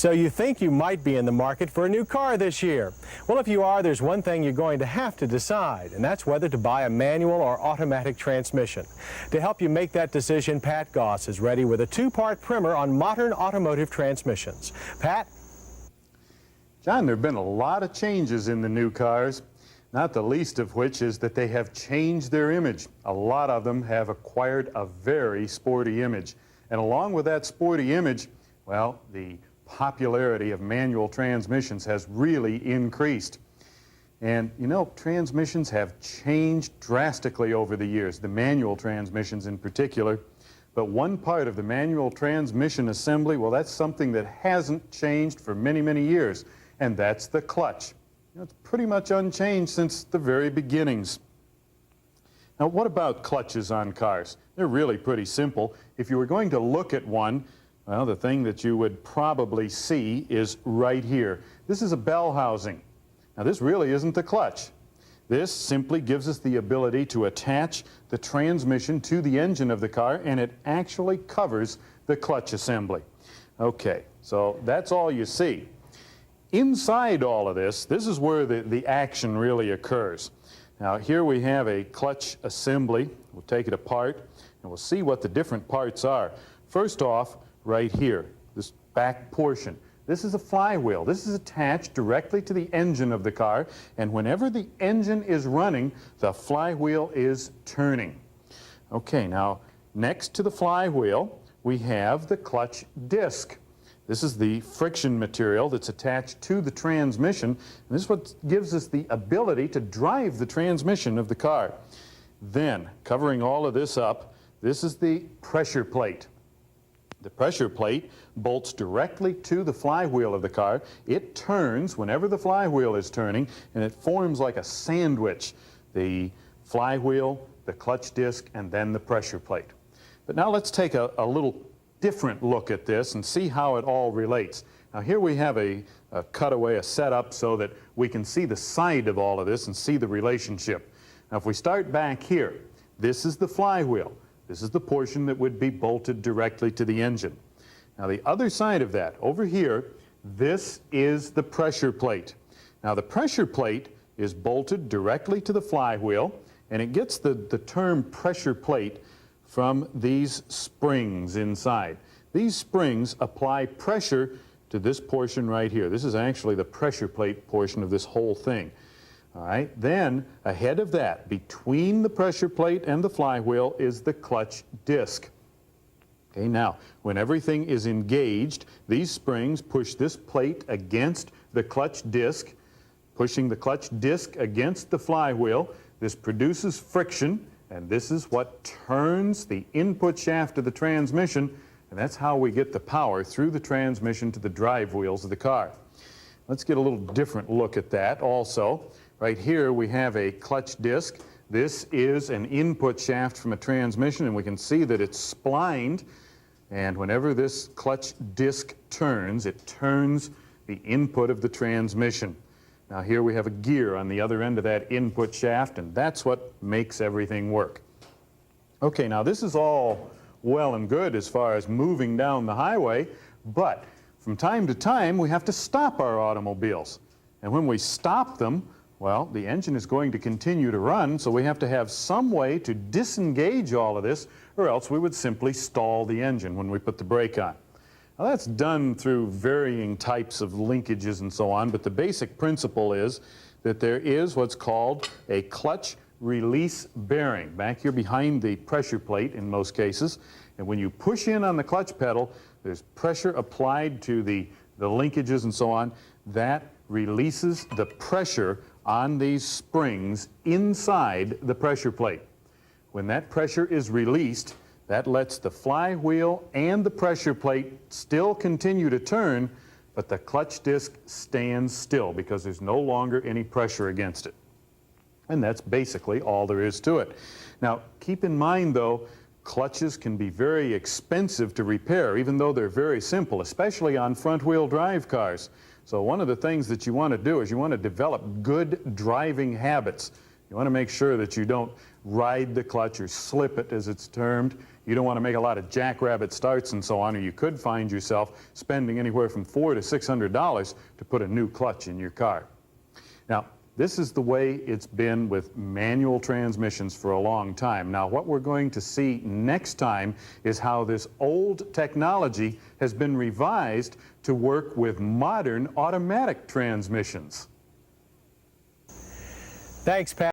So you think you might be in the market for a new car this year. Well, if you are, there's one thing you're going to have to decide, and that's whether to buy a manual or automatic transmission. To help you make that decision, Pat Goss is ready with a two-part primer on modern automotive transmissions. Pat? John, there have been a lot of changes in the new cars, not the least of which is that they have changed their image. A lot of them have acquired a very sporty image. And along with that sporty image, well, the popularity of manual transmissions has really increased. And you know, transmissions have changed drastically over the years, the manual transmissions in particular. But one part of the manual transmission assembly, well, that's something that hasn't changed for many, many years, and that's the clutch. You know, it's pretty much unchanged since the very beginnings. Now, what about clutches on cars? They're really pretty simple. If you were going to look at one, well, the thing that you would probably see is right here. This is a bell housing. Now, this really isn't the clutch. This simply gives us the ability to attach the transmission to the engine of the car, and it actually covers the clutch assembly. Okay, so that's all you see. Inside all of this, this is where the action really occurs. Now, here we have a clutch assembly. We'll take it apart, and we'll see what the different parts are. First off, right here, this back portion. This is a flywheel. This is attached directly to the engine of the car, and whenever the engine is running, the flywheel is turning. Okay, now, next to the flywheel, we have the clutch disc. This is the friction material that's attached to the transmission, and this is what gives us the ability to drive the transmission of the car. Then, covering all of this up, this is the pressure plate. The pressure plate bolts directly to the flywheel of the car. It turns whenever the flywheel is turning, and it forms like a sandwich. The flywheel, the clutch disc, and then the pressure plate. But now let's take a little different look at this and see how it all relates. Now here we have a cutaway, a setup so that we can see the side of all of this and see the relationship. Now if we start back here, this is the flywheel. This is the portion that would be bolted directly to the engine. Now the other side of that, over here, this is the pressure plate. Now the pressure plate is bolted directly to the flywheel, and it gets the term pressure plate from these springs inside. These springs apply pressure to this portion right here. This is actually the pressure plate portion of this whole thing. All right, then ahead of that, between the pressure plate and the flywheel, is the clutch disc. Okay, now, when everything is engaged, these springs push this plate against the clutch disc, pushing the clutch disc against the flywheel. This produces friction, and this is what turns the input shaft of the transmission, and that's how we get the power through the transmission to the drive wheels of the car. Let's get a little different look at that also. Right here we have a clutch disc. This is an input shaft from a transmission, and we can see that it's splined, and whenever this clutch disc turns, it turns the input of the transmission. Now here we have a gear on the other end of that input shaft, and that's what makes everything work. Okay, now this is all well and good as far as moving down the highway, but from time to time we have to stop our automobiles. And when we stop them, well, the engine is going to continue to run, so we have to have some way to disengage all of this, or else we would simply stall the engine when we put the brake on. Now that's done through varying types of linkages and so on, but the basic principle is that there is what's called a clutch release bearing back here behind the pressure plate in most cases, and when you push in on the clutch pedal, there's pressure applied to the linkages and so on. That releases the pressure on these springs inside the pressure plate. When that pressure is released, that lets the flywheel and the pressure plate still continue to turn, but the clutch disc stands still because there's no longer any pressure against it. And that's basically all there is to it. Now, keep in mind, though, clutches can be very expensive to repair, even though they're very simple, especially on front-wheel drive cars. So one of the things that you want to do is you want to develop good driving habits. You want to make sure that you don't ride the clutch or slip it, as it's termed. You don't want to make a lot of jackrabbit starts and so on, or you could find yourself spending anywhere from $400 to $600 to put a new clutch in your car. Now, this is the way it's been with manual transmissions for a long time. Now, what we're going to see next time is how this old technology has been revised to work with modern automatic transmissions. Thanks, Pat.